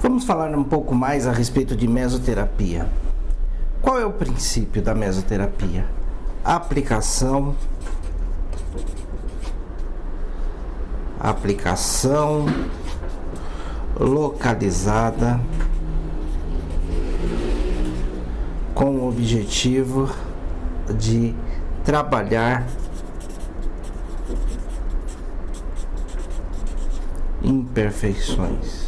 Vamos falar um pouco mais a respeito de mesoterapia. Qual é o princípio da mesoterapia? Aplicação localizada com o objetivo de trabalhar imperfeições.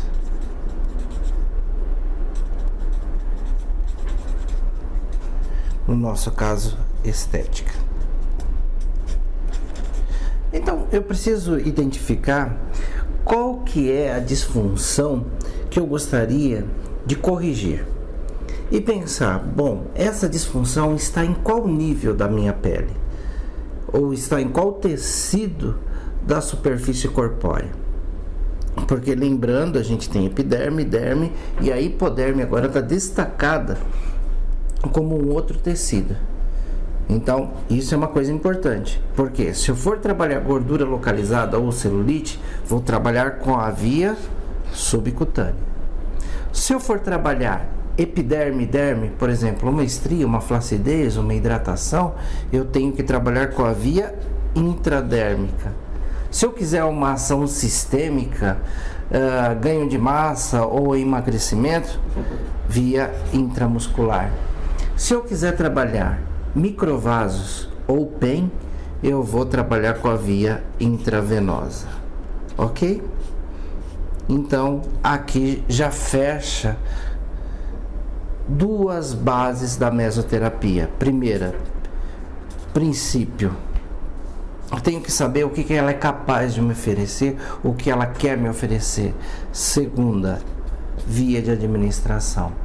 No nosso caso, estética. Então, eu preciso identificar qual que é a disfunção que eu gostaria de corrigir. E pensar, bom, essa disfunção está em qual nível da minha pele? Ou está em qual tecido da superfície corpórea? Porque lembrando, a gente tem epiderme, derme, e a hipoderme agora está destacada como um outro tecido. Então, isso é uma coisa importante, porque se eu for trabalhar gordura localizada ou celulite, vou trabalhar com a via subcutânea. Se eu for trabalhar epiderme, derme, por exemplo, uma estria, uma flacidez, uma hidratação, eu tenho que trabalhar com a via intradérmica. Se eu quiser uma ação sistêmica, ganho de massa ou emagrecimento, via intramuscular. Se eu quiser trabalhar microvasos ou PEN, eu vou trabalhar com a via intravenosa, ok? Então, aqui já fecha duas bases da mesoterapia. Primeira, princípio. Eu tenho que saber o que ela é capaz de me oferecer, o que ela quer me oferecer. Segunda, via de administração.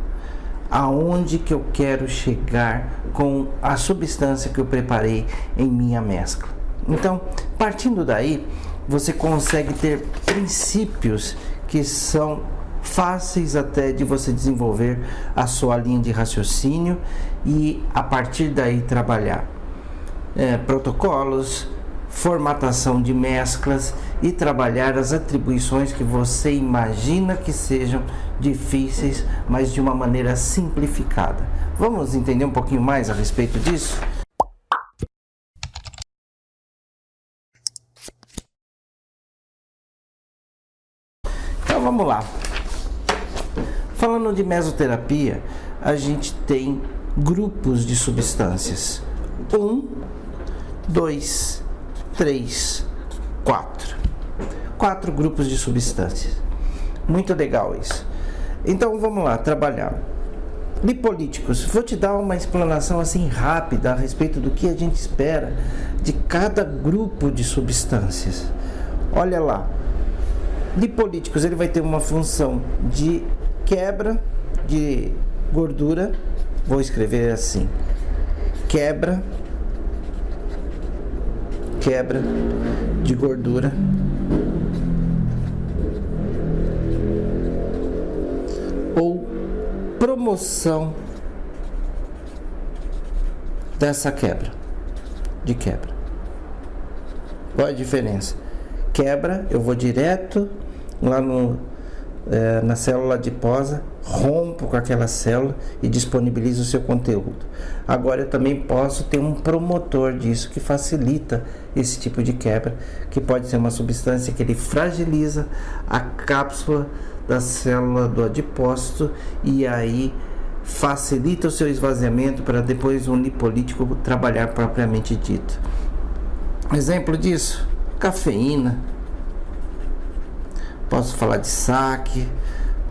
Aonde que eu quero chegar com a substância que eu preparei em minha mescla. Então, partindo daí, você consegue ter princípios que são fáceis até de você desenvolver a sua linha de raciocínio e a partir daí trabalhar protocolos, formatação de mesclas e trabalhar as atribuições que você imagina que sejam difíceis, mas de uma maneira simplificada. Vamos entender um pouquinho mais a respeito disso? Então vamos lá. Falando de mesoterapia, a gente tem grupos de substâncias. 1, 2, 3, 4. 4 grupos de substâncias. Muito legal isso. Então vamos lá, trabalhar. Lipolíticos. Vou te dar uma explanação assim rápida a respeito do que a gente espera de cada grupo de substâncias. Olha lá. Lipolíticos, ele vai ter uma função de quebra de gordura. Vou escrever assim. Quebra de gordura ou promoção dessa quebra. Qual é a diferença? Quebra, eu vou direto lá na célula adiposa, rompo com aquela célula e disponibilizo o seu conteúdo. Agora eu também posso ter um promotor disso que facilita esse tipo de quebra, que pode ser uma substância que ele fragiliza a cápsula da célula do adipócito e aí facilita o seu esvaziamento para depois um lipolítico trabalhar propriamente dito. Exemplo disso, cafeína. Posso falar de saque,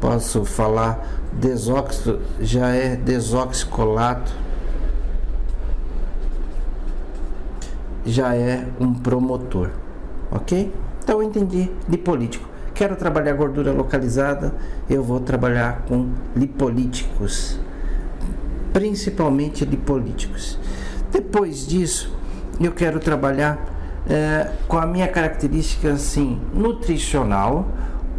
posso falar desóxido, já é desoxicolato, já é um promotor, ok? Então eu entendi, lipolítico. Quero trabalhar gordura localizada, eu vou trabalhar com lipolíticos, principalmente lipolíticos. Depois disso, eu quero trabalhar com a minha característica assim, nutricional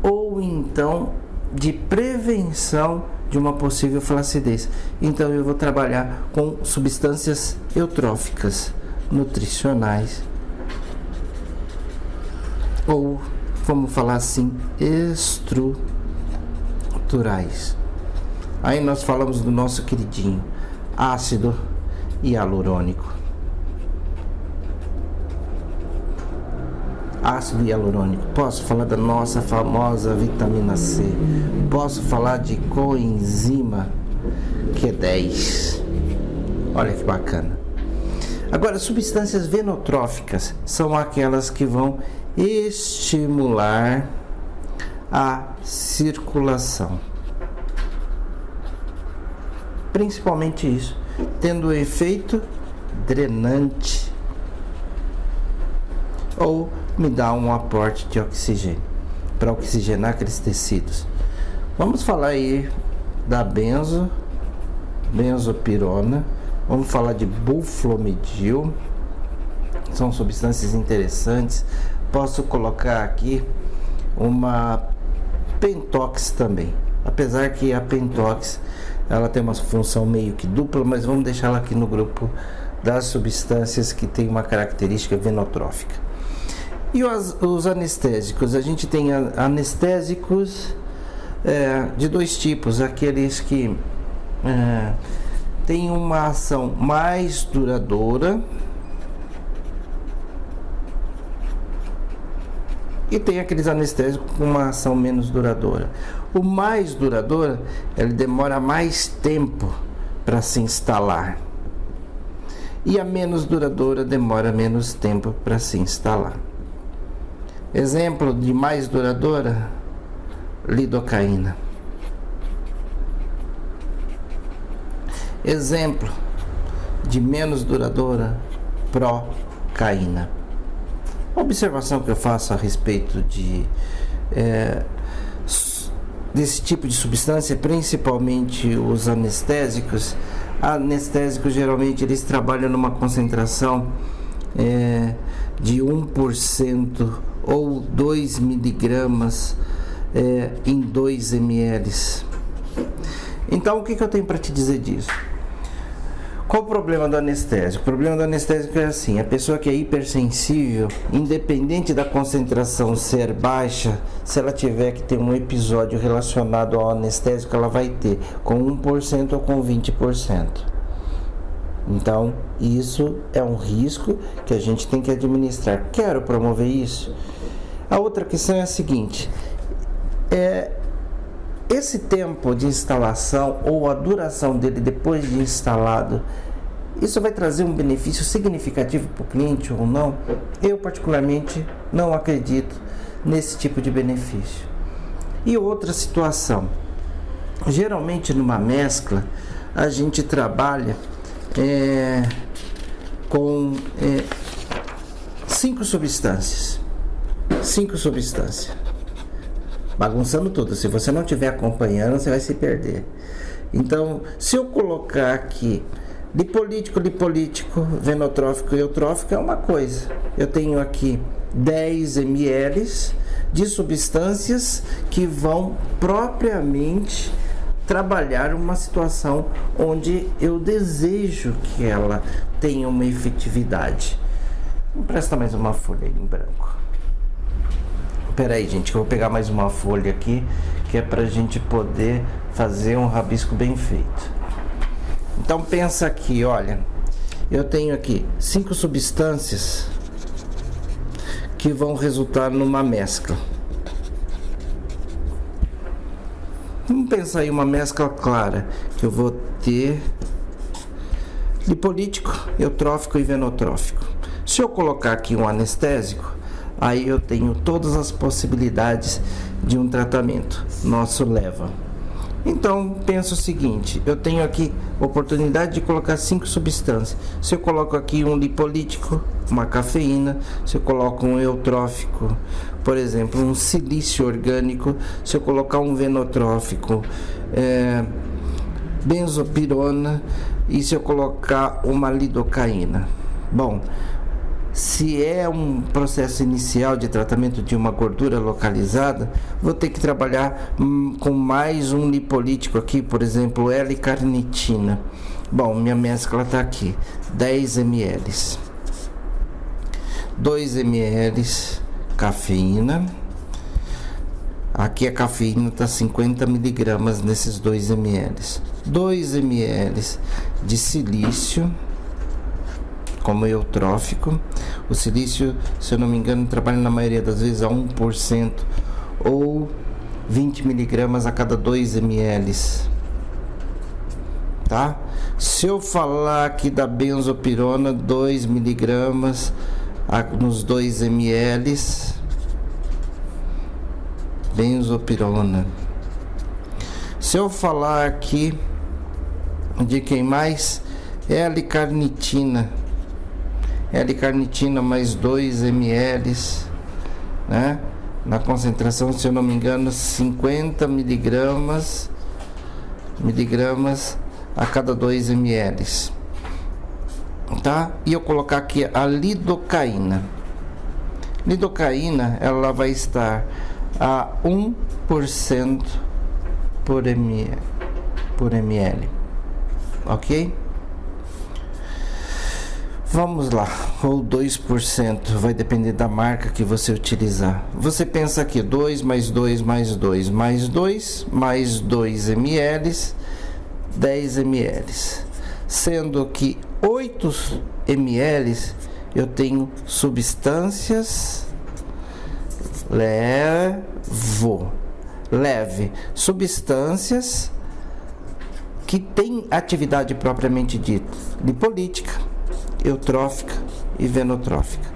ou então de prevenção de uma possível flacidez. Então eu vou trabalhar com substâncias eutróficas, nutricionais ou, vamos falar assim, naturais. Aí nós falamos do nosso queridinho ácido hialurônico. Ácido hialurônico. Posso falar da nossa famosa vitamina C. Posso falar de coenzima Q10. Olha que bacana. Agora, substâncias venotróficas são aquelas que vão estimular a circulação. Principalmente isso, tendo o efeito drenante ou me dá um aporte de oxigênio para oxigenar aqueles tecidos. Vamos falar aí da benzopirona, vamos falar de buflomidil, são substâncias interessantes. Posso colocar aqui uma pentox também, apesar que a pentox ela tem uma função meio que dupla, mas vamos deixá-la aqui no grupo das substâncias que tem uma característica venotrófica. E os anestésicos, a gente tem anestésicos de dois tipos, aqueles que têm uma ação mais duradoura e tem aqueles anestésicos com uma ação menos duradoura. O mais duradouro, ele demora mais tempo para se instalar. E a menos duradoura demora menos tempo para se instalar. Exemplo de mais duradoura, lidocaína. Exemplo de menos duradoura, procaína. A observação que eu faço a respeito desse tipo de substância, principalmente os anestésicos. Anestésicos geralmente eles trabalham numa concentração de 1% ou 2 miligramas em 2 ml. Então o que eu tenho para te dizer disso? Qual o problema do anestésico? O problema do anestésico é assim: a pessoa que é hipersensível, independente da concentração ser baixa, se ela tiver que ter um episódio relacionado ao anestésico, ela vai ter com 1% ou com 20%. Então, isso é um risco que a gente tem que administrar. Quero promover isso? A outra questão é a seguinte: esse tempo de instalação ou a duração dele depois de instalado, isso vai trazer um benefício significativo para o cliente ou não? Eu particularmente não acredito nesse tipo de benefício. E outra situação, geralmente numa mescla a gente trabalha com 5 substâncias. 5 substâncias. Bagunçando tudo. Se você não estiver acompanhando, você vai se perder. Então, se eu colocar aqui lipolítico, venotrófico e eutrófico, é uma coisa. Eu tenho aqui 10 ml de substâncias que vão propriamente trabalhar uma situação onde eu desejo que ela tenha uma efetividade. Vou prestar mais uma folha em branco. Espera aí, gente, que eu vou pegar mais uma folha aqui, que é para a gente poder fazer um rabisco bem feito. Então pensa aqui, olha, eu tenho aqui 5 substâncias que vão resultar numa mescla. Vamos pensar em uma mescla clara, que eu vou ter lipolítico, eutrófico e venotrófico. Se eu colocar aqui um anestésico, aí eu tenho todas as possibilidades de um tratamento. Nosso leva. Então, penso o seguinte: eu tenho aqui oportunidade de colocar 5 substâncias. Se eu coloco aqui um lipolítico, uma cafeína, se eu coloco um eutrófico, por exemplo, um silício orgânico, se eu colocar um venotrófico, benzopirona, e se eu colocar uma lidocaína. Bom, se é um processo inicial de tratamento de uma gordura localizada, vou ter que trabalhar com mais um lipolítico aqui, por exemplo, L-carnitina. Bom, minha mescla está aqui, 10 ml. 2 ml cafeína. Aqui a cafeína está 50 miligramas nesses 2 ml. 2 ml de silício como eutrófico. O silício, se eu não me engano, trabalha na maioria das vezes a 1% ou 20 miligramas a cada 2 ml. Tá? Se eu falar aqui da benzopirona, 2 miligramas nos 2 ml. Benzopirona. Se eu falar aqui de quem mais, L-carnitina. L-carnitina mais 2 ml, né? Na concentração, se eu não me engano, 50 miligramas a cada 2 ml, tá? E eu colocar aqui a lidocaína. Lidocaína, ela vai estar a 1% por ml, ok? Vamos lá, ou 2%, vai depender da marca que você utilizar. Você pensa aqui, 2 mais 2 mais 2 mais 2 mais 2 ml, 10 ml. Sendo que 8 ml eu tenho substâncias leve, substâncias que têm atividade propriamente dita, lipolítica, eutrófica e venotrófica.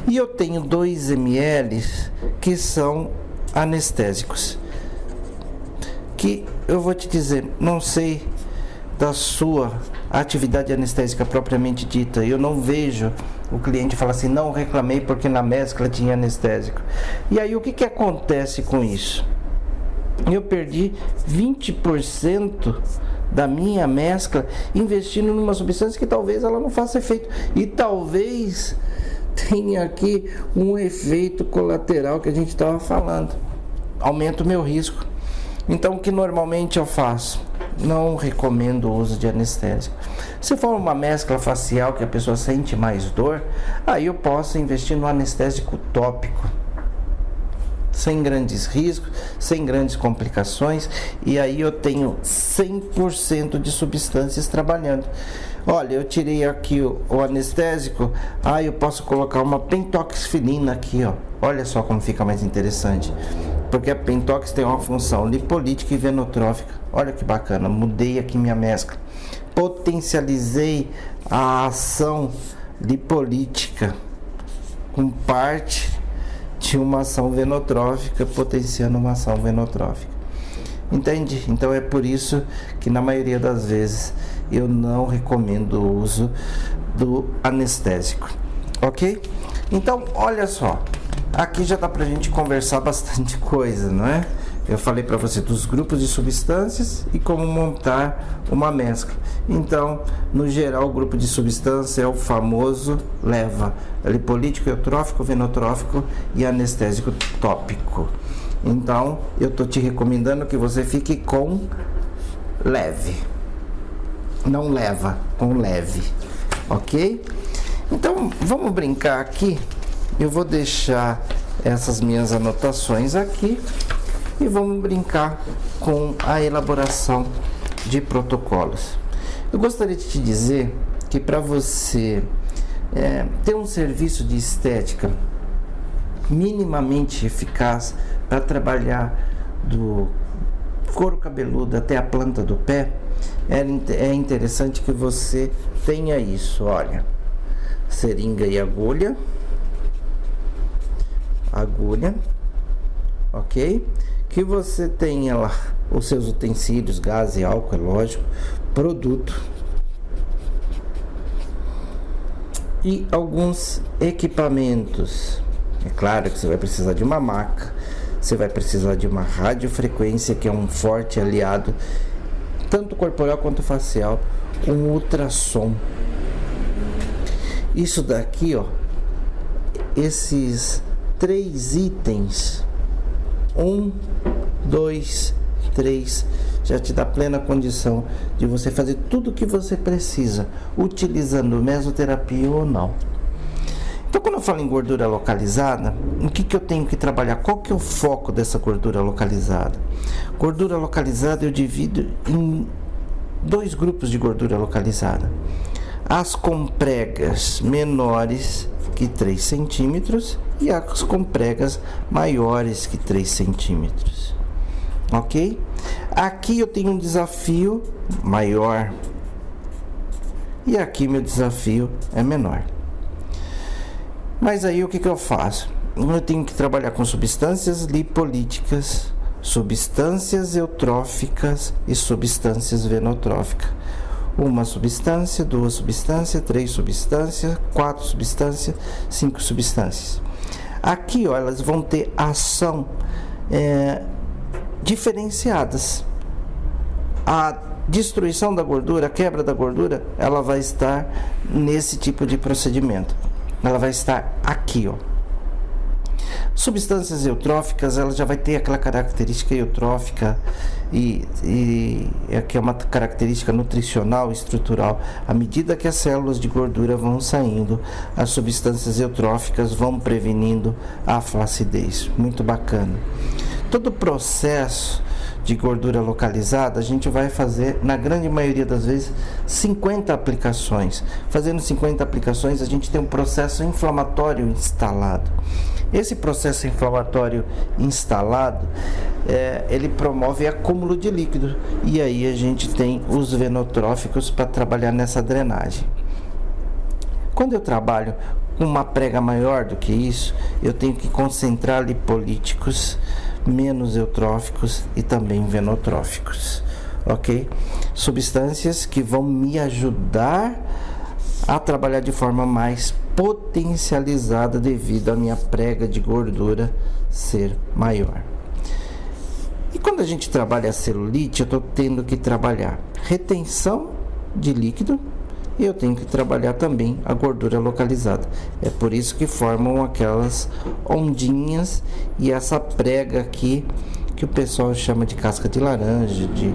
E eu tenho 2 ml que são anestésicos, que eu vou te dizer, não sei da sua atividade anestésica propriamente dita. Eu não vejo o cliente falar assim, não reclamei porque na mescla tinha anestésico. E aí o que acontece com isso? Eu perdi 20% da minha mescla investindo numa substância que talvez ela não faça efeito, e talvez tenha aqui um efeito colateral que a gente estava falando, aumenta o meu risco. Então o que normalmente eu faço? Não recomendo o uso de anestésico. Se for uma mescla facial que a pessoa sente mais dor, aí eu posso investir no anestésico tópico, sem grandes riscos, sem grandes complicações, e aí eu tenho 100% de substâncias trabalhando. Olha, eu tirei aqui o anestésico, eu posso colocar uma pentoxifilina aqui, ó. Olha só como fica mais interessante, porque a pentox tem uma função lipolítica e venotrófica. Olha que bacana, mudei aqui minha mescla, potencializei a ação lipolítica com parte de uma ação venotrófica, potenciando uma ação venotrófica. Entende? Então é por isso que na maioria das vezes eu não recomendo o uso do anestésico, ok? Então olha só, aqui já dá pra gente conversar bastante coisa, não é? Eu falei para você dos grupos de substâncias e como montar uma mescla. Então, no geral, o grupo de substância é o famoso LEVA, lipolítico, eutrófico, venotrófico e anestésico tópico. Então, eu tô te recomendando que você fique com leve, não leva, com leve, ok? Então, vamos brincar aqui. Eu vou deixar essas minhas anotações aqui e vamos brincar com a elaboração de protocolos. Eu gostaria de te dizer que para você ter um serviço de estética minimamente eficaz para trabalhar do couro cabeludo até a planta do pé, é interessante que você tenha isso. Olha, seringa e agulha, ok? Que você tenha lá os seus utensílios, gás e álcool, é lógico, produto e alguns equipamentos. É claro que você vai precisar de uma maca, você vai precisar de uma radiofrequência, que é um forte aliado, tanto corporal quanto facial, um ultrassom. Isso daqui, ó, esses 3 itens, 1, 2, 3, já te dá plena condição de você fazer tudo o que você precisa, utilizando mesoterapia ou não. Então, quando eu falo em gordura localizada, o que eu tenho que trabalhar? Qual que é o foco dessa gordura localizada? Gordura localizada eu divido em 2 grupos de gordura localizada. As com pregas menores que 3 centímetros e as com pregas maiores que 3 centímetros. Ok? Aqui eu tenho um desafio maior e aqui meu desafio é menor. Mas aí o que eu faço? Eu tenho que trabalhar com substâncias lipolíticas, substâncias eutróficas e substâncias venotróficas. Uma substância, 2 substâncias, 3 substâncias, 4 substâncias, 5 substâncias. Aqui, ó, elas vão ter ação diferenciadas. A destruição da gordura, a quebra da gordura, ela vai estar nesse tipo de procedimento. Ela vai estar aqui, ó. Substâncias eutróficas, ela já vai ter aquela característica eutrófica e que é uma característica nutricional, estrutural. À medida que as células de gordura vão saindo, as substâncias eutróficas vão prevenindo a flacidez. Muito bacana. Todo o processo de gordura localizada, a gente vai fazer, na grande maioria das vezes, 50 aplicações. Fazendo 50 aplicações, a gente tem um processo inflamatório instalado. Esse processo inflamatório instalado, ele promove acúmulo de líquido. E aí a gente tem os venotróficos para trabalhar nessa drenagem. Quando eu trabalho com uma prega maior do que isso, eu tenho que concentrar lipolíticos, menos eutróficos e também venotróficos, ok? Substâncias que vão me ajudar a trabalhar de forma mais potencializada devido à minha prega de gordura ser maior. E quando a gente trabalha a celulite, eu estou tendo que trabalhar retenção de líquido e eu tenho que trabalhar também a gordura localizada. É por isso que formam aquelas ondinhas e essa prega aqui que o pessoal chama de casca de laranja, de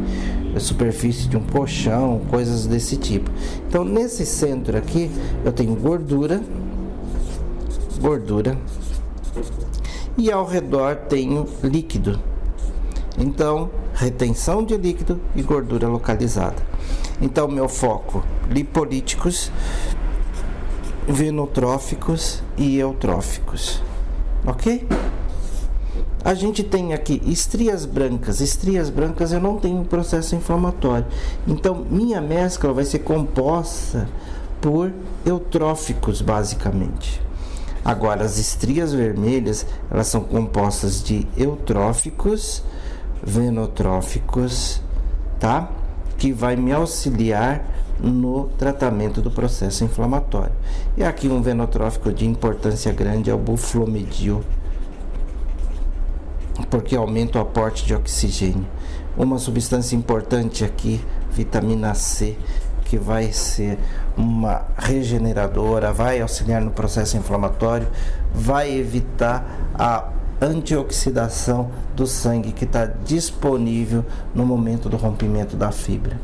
superfície de um colchão, coisas desse tipo. Então nesse centro aqui eu tenho gordura e ao redor tenho líquido. Então retenção de líquido e gordura localizada. Então meu foco: lipolíticos, venotróficos e eutróficos, ok? A gente tem aqui estrias brancas. Estrias brancas eu não tenho processo inflamatório. Então minha mescla vai ser composta por eutróficos basicamente. Agora as estrias vermelhas, elas são compostas de eutróficos, venotróficos, tá? Que vai me auxiliar no tratamento do processo inflamatório. E aqui um venotrófico de importância grande é o buflomidil, porque aumenta o aporte de oxigênio. Uma substância importante aqui, vitamina C, que vai ser uma regeneradora, vai auxiliar no processo inflamatório, vai evitar a antioxidação do sangue que está disponível no momento do rompimento da fibra.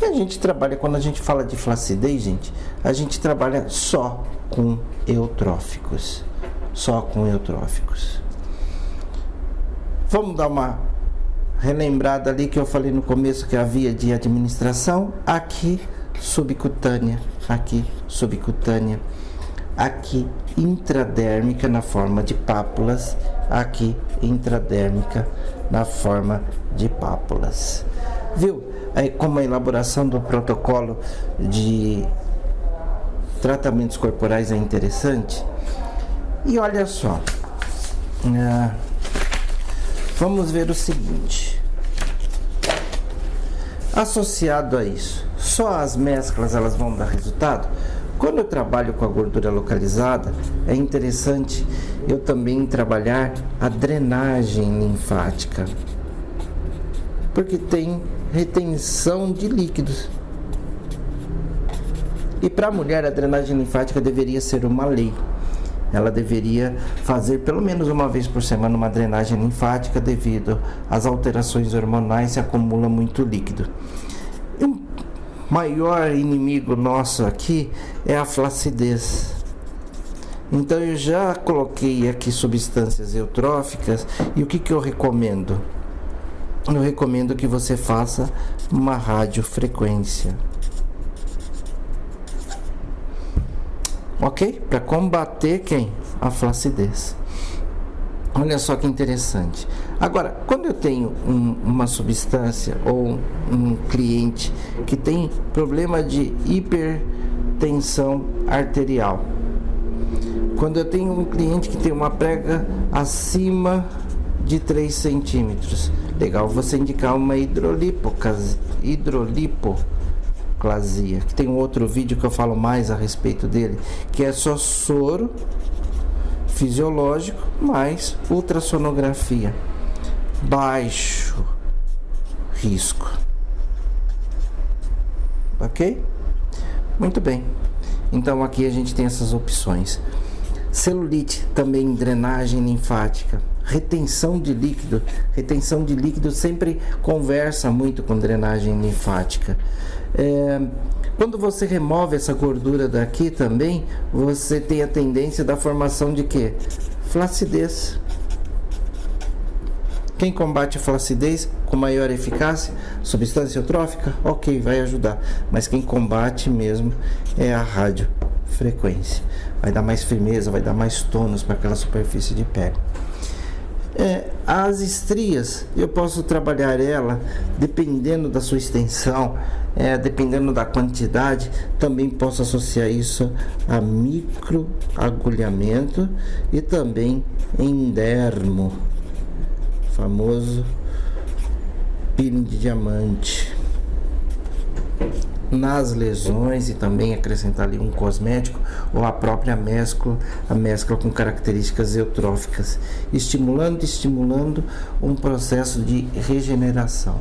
E a gente trabalha, quando a gente fala de flacidez, gente, a gente trabalha só com eutróficos. Só com eutróficos. Vamos dar uma relembrada ali que eu falei no começo que havia de administração. Aqui subcutânea, aqui subcutânea, aqui intradérmica na forma de pápulas, aqui intradérmica na forma de pápulas. Viu? Aí como a elaboração do protocolo de tratamentos corporais é interessante. E olha só, vamos ver o seguinte. Associado a isso, só as mesclas elas vão dar resultado? Quando eu trabalho com a gordura localizada, é interessante eu também trabalhar a drenagem linfática, porque tem retenção de líquidos. E para a mulher a drenagem linfática deveria ser uma lei. Ela deveria fazer pelo menos uma vez por semana uma drenagem linfática, devido às alterações hormonais, se acumula muito líquido. E o maior inimigo nosso aqui é a flacidez. Então eu já coloquei aqui substâncias eutróficas e o que eu recomendo? Eu recomendo que você faça uma radiofrequência. Ok? Para combater quem? A flacidez. Olha só que interessante. Agora, quando eu tenho uma substância ou um cliente que tem problema de hipertensão arterial, quando eu tenho um cliente que tem uma prega acima de 3 centímetros, legal você indicar uma hidrolipoclasia, que tem um outro vídeo que eu falo mais a respeito dele, que é só soro fisiológico mais ultrassonografia, baixo risco. Ok? Muito bem. Então aqui a gente tem essas opções. Celulite, também drenagem linfática, retenção de líquido. Retenção de líquido sempre conversa muito com drenagem linfática. Quando você remove essa gordura daqui também, você tem a tendência da formação de quê? Flacidez. Quem combate a flacidez com maior eficácia? Substância eutrófica? Ok, vai ajudar. Mas quem combate mesmo é a radiofrequência. Vai dar mais firmeza, vai dar mais tônus para aquela superfície de pele. As estrias, eu posso trabalhar ela dependendo da sua extensão, dependendo da quantidade. Também posso associar isso a microagulhamento e também endermo, famoso peeling de diamante nas lesões, e também acrescentar ali um cosmético ou a própria mescla, a mescla com características eutróficas, estimulando um processo de regeneração.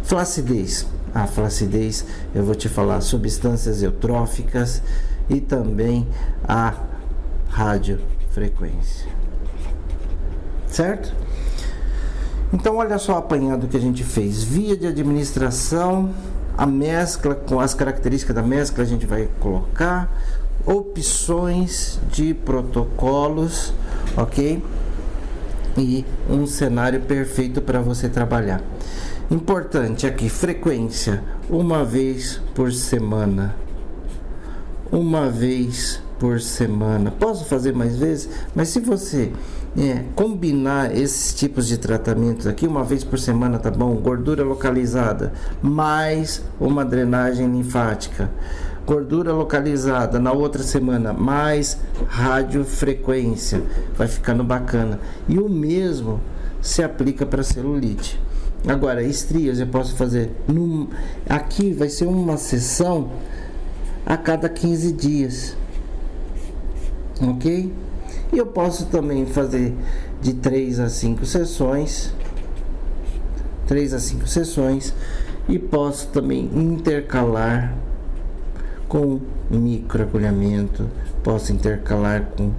Flacidez. A flacidez, eu vou te falar substâncias eutróficas e também a radiofrequência. Certo? Então olha só o apanhado que a gente fez. Via de administração, a mescla, com as características da mescla a gente vai colocar, opções de protocolos, ok? E um cenário perfeito para você trabalhar. Importante aqui, frequência, uma vez por semana. Uma vez por semana. Posso fazer mais vezes, mas se você combinar esses tipos de tratamentos aqui, uma vez por semana tá bom. Gordura localizada mais uma drenagem linfática, gordura localizada na outra semana mais radiofrequência, vai ficando bacana. E o mesmo se aplica para celulite. Agora, estrias eu posso fazer aqui vai ser uma sessão a cada 15 dias, ok? E eu posso também fazer de 3 a 5 sessões, 3 a 5 sessões, e posso também intercalar com microagulhamento, posso intercalar com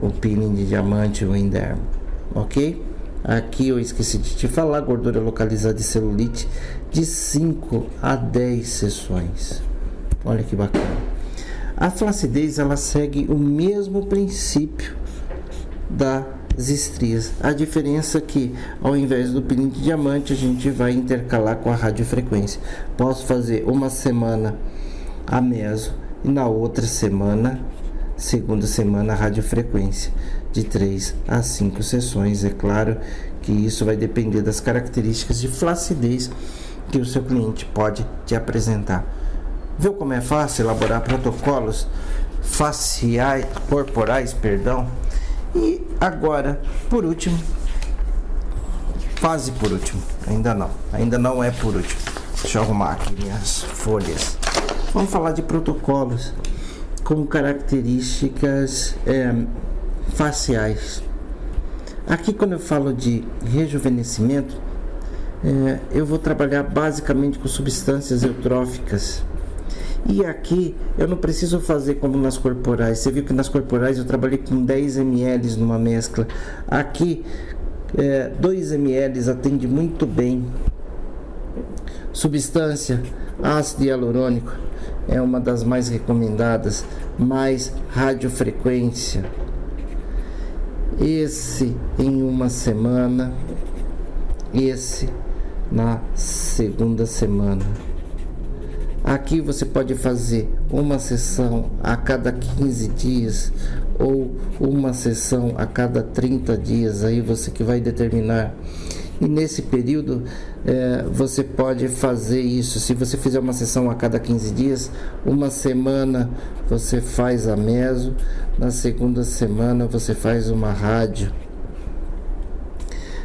o peeling de diamante ou endermo, ok? Aqui eu esqueci de te falar, gordura localizada de celulite, de 5 a 10 sessões. Olha que bacana. A flacidez, ela segue o mesmo princípio das estrias. A diferença é que ao invés do peeling de diamante, a gente vai intercalar com a radiofrequência. Posso fazer uma semana a meso e na outra semana, segunda semana, a radiofrequência, de 3 a 5 sessões. É claro que isso vai depender das características de flacidez que o seu cliente pode te apresentar. Viu como é fácil elaborar protocolos faciais, corporais, perdão? E agora, por último, quase por último, ainda não é por último. Deixa eu arrumar aqui minhas folhas. Vamos falar de protocolos com características faciais. Aqui, quando eu falo de rejuvenescimento, eu vou trabalhar basicamente com substâncias eutróficas. E aqui eu não preciso fazer como nas corporais. Você viu que nas corporais eu trabalhei com 10 ml numa mescla. Aqui 2 ml atende muito bem. substância, ácido hialurônico, é uma das mais recomendadas, mais radiofrequência. Esse em uma semana, esse na segunda semana. Aqui você pode fazer uma sessão a cada 15 dias ou uma sessão a cada 30 dias, aí você que vai determinar. E nesse período você pode fazer isso. Se você fizer uma sessão a cada 15 dias, uma semana você faz a meso, na segunda semana você faz uma rádio.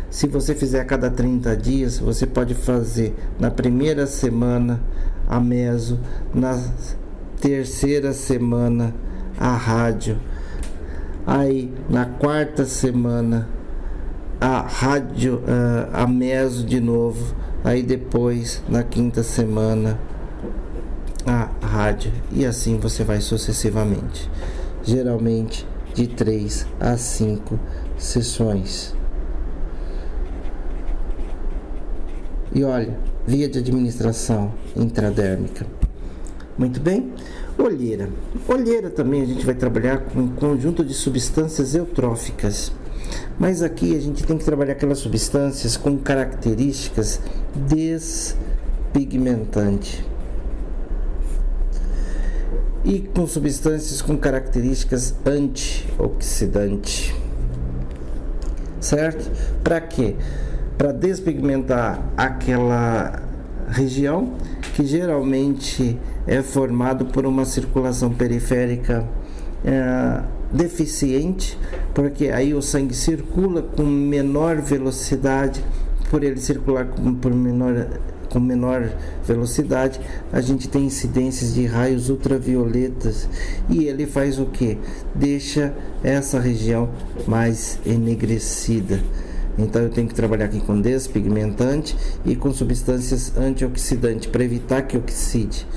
Se você fizer a cada 30 dias, você pode fazer na primeira semana a meso, na terceira semana a rádio, aí na quarta semana a rádio, a meso de novo, aí depois na quinta semana a rádio, e assim você vai sucessivamente, geralmente de 3 a 5 sessões. E olha, via de administração intradérmica. Muito bem. Olheira. Olheira também a gente vai trabalhar com um conjunto de substâncias eutróficas. Mas aqui a gente tem que trabalhar aquelas substâncias com características despigmentantes. E com substâncias com características antioxidantes. Certo? Para quê? Para despigmentar aquela região que geralmente é formado por uma circulação periférica deficiente, porque aí o sangue circula com menor velocidade. Por ele circular com menor velocidade, a gente tem incidências de raios ultravioletas, e ele faz o que? Deixa essa região mais enegrecida. Então eu tenho que trabalhar aqui com despigmentante e com substâncias antioxidantes para evitar que oxide.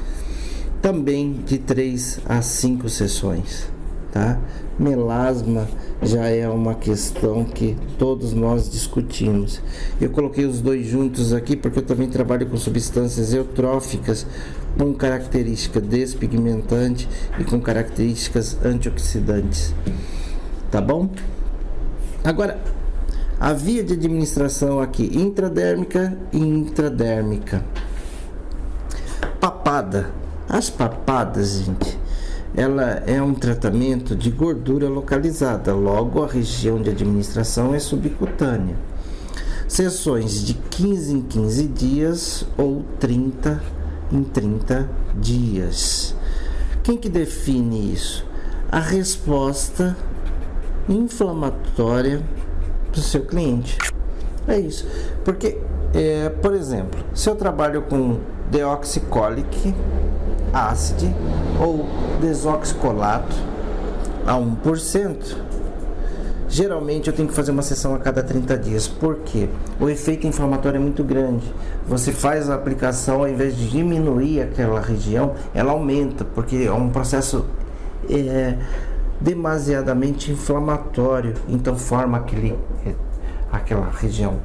Também de 3 a 5 sessões, tá? Melasma já é uma questão que todos nós discutimos. Eu coloquei os dois juntos aqui porque eu também trabalho com substâncias eutróficas com característica despigmentante e com características antioxidantes. Tá bom? Agora, a via de administração aqui, intradérmica e intradérmica. Papada. As papadas, gente, ela é um tratamento de gordura localizada, logo a região de administração é subcutânea. Sessões de 15 em 15 dias ou 30 em 30 dias. Quem que define isso? A resposta inflamatória do seu cliente. É isso. Porque, por exemplo, se eu trabalho com deoxicólic ácido ou desoxicolato a 1%, geralmente eu tenho que fazer uma sessão a cada 30 dias. Por quê? O efeito inflamatório é muito grande. Você faz a aplicação, ao invés de diminuir aquela região, ela aumenta, porque é um processo demasiadamente inflamatório, então forma aquela região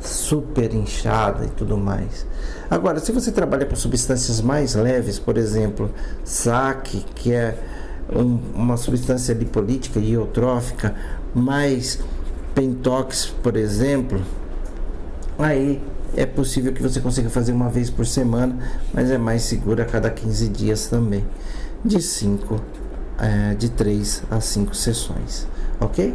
super inchada e tudo mais. Agora, se você trabalha com substâncias mais leves, por exemplo, SAC, que é uma substância lipolítica e eutrófica, mais Pentox, por exemplo, aí é possível que você consiga fazer uma vez por semana, mas é mais seguro a cada 15 dias também, de 3 a 5 sessões, ok?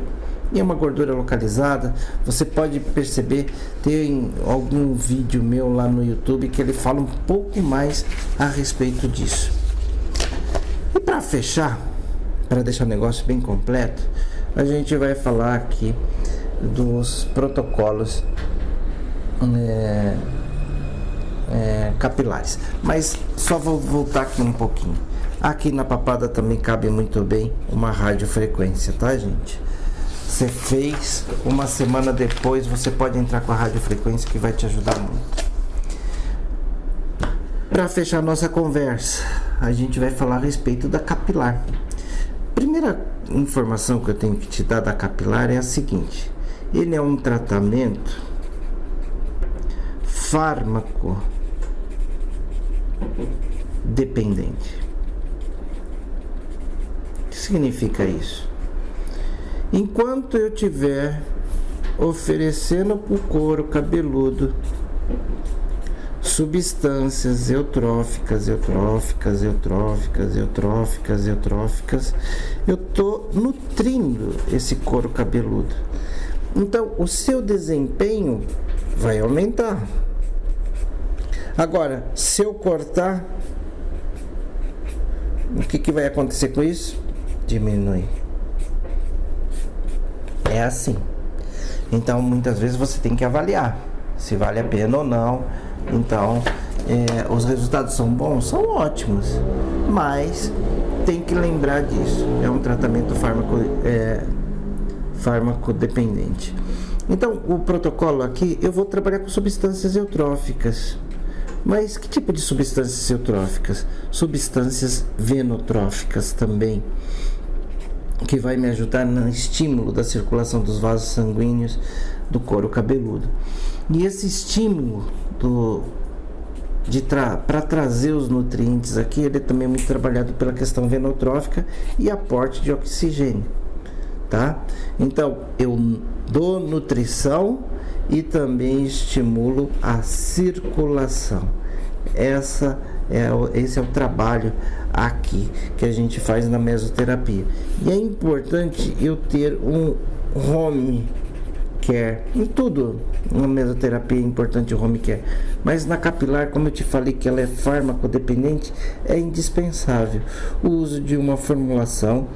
E é uma gordura localizada. Você pode perceber, tem algum vídeo meu lá no YouTube que ele fala um pouco mais a respeito disso. E para fechar, para deixar o negócio bem completo, a gente vai falar aqui dos protocolos capilares. Mas só vou voltar aqui um pouquinho. Aqui na papada também cabe muito bem uma radiofrequência, tá, gente? Você fez, uma semana depois você pode entrar com a radiofrequência, que vai te ajudar muito. Para fechar nossa conversa, a gente vai falar a respeito da capilar. Primeira informação que eu tenho que te dar da capilar é a seguinte: ele é um tratamento fármaco dependente. O que significa isso? Enquanto eu tiver oferecendo para o couro cabeludo substâncias eutróficas, eu estou nutrindo esse couro cabeludo. Então, o seu desempenho vai aumentar. Agora, se eu cortar, o que vai acontecer com isso? Diminui. É assim. Então, muitas vezes você tem que avaliar se vale a pena ou não. Então, os resultados são bons? São ótimos, mas tem que lembrar disso. É um tratamento farmacodependente. Então, o protocolo aqui, eu vou trabalhar com substâncias eutróficas. Mas que tipo de substâncias eutróficas? Substâncias venotróficas também, que vai me ajudar no estímulo da circulação dos vasos sanguíneos do couro cabeludo. E esse estímulo para trazer os nutrientes aqui, ele é também muito trabalhado pela questão venotrófica e aporte de oxigênio, tá? Então, eu dou nutrição e também estimulo a circulação. Esse é o trabalho aqui que a gente faz na mesoterapia. E é importante eu ter um home care. Em tudo na mesoterapia é importante o home care, mas na capilar, como eu te falei que ela é farmacodependente, é indispensável o uso de uma formulação,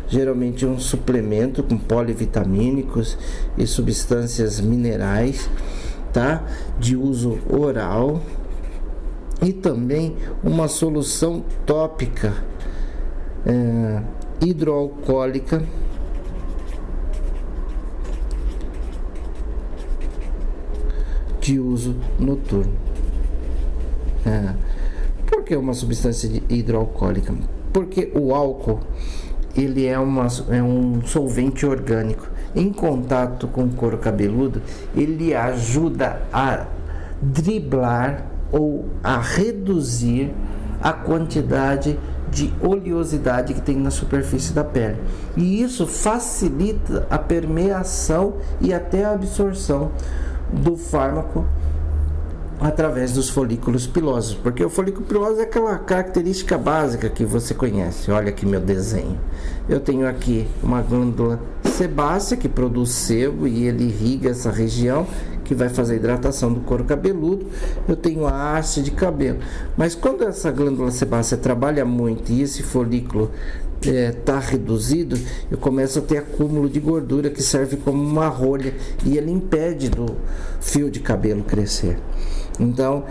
geralmente um suplemento com polivitamínicos e substâncias minerais, tá? De uso oral, e também uma solução tópica hidroalcoólica de uso noturno. Por que uma substância hidroalcoólica? Porque o álcool, ele é um solvente orgânico. Em contato com o couro cabeludo, ele ajuda a driblar ou a reduzir a quantidade de oleosidade que tem na superfície da pele. E isso facilita a permeação e até a absorção do fármaco através dos folículos pilosos, porque o folículo piloso é aquela característica básica que você conhece. Olha aqui meu desenho. Eu tenho aqui uma glândula sebácea que produz sebo e ele irriga essa região, que vai fazer a hidratação do couro cabeludo. Eu tenho a haste de cabelo, mas quando essa glândula sebácea trabalha muito e esse folículo está reduzido, eu começo a ter acúmulo de gordura que serve como uma rolha e ele impede do fio de cabelo crescer. Então,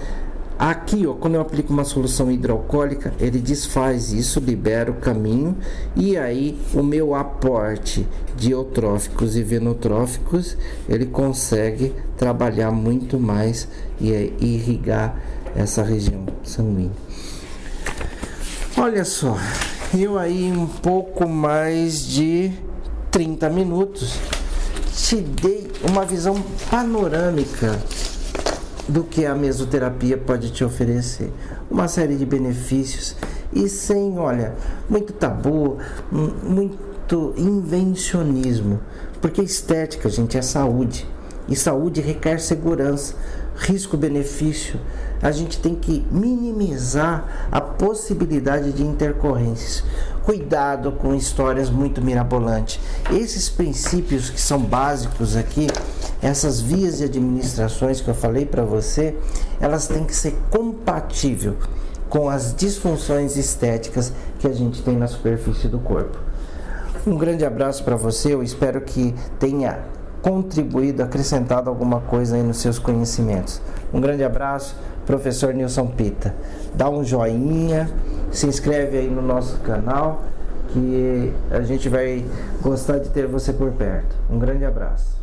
aqui, ó, quando eu aplico uma solução hidroalcoólica, ele desfaz isso, libera o caminho, e aí o meu aporte de eutróficos e venotróficos, ele consegue trabalhar muito mais e irrigar essa região sanguínea. Olha só, eu aí um pouco mais de 30 minutos te dei uma visão panorâmica do que a mesoterapia pode te oferecer, uma série de benefícios e sem, olha, muito tabu, muito invencionismo, porque estética, gente, é saúde, e saúde requer segurança, risco-benefício. A gente tem que minimizar a possibilidade de intercorrências. Cuidado com histórias muito mirabolantes. Esses princípios que são básicos aqui, essas vias de administrações que eu falei para você, elas têm que ser compatíveis com as disfunções estéticas que a gente tem na superfície do corpo. Um grande abraço para você, eu espero que tenha contribuído, acrescentado alguma coisa aí nos seus conhecimentos. Um grande abraço, professor Nilson Pita. Dá um joinha, se inscreve aí no nosso canal, que a gente vai gostar de ter você por perto. Um grande abraço.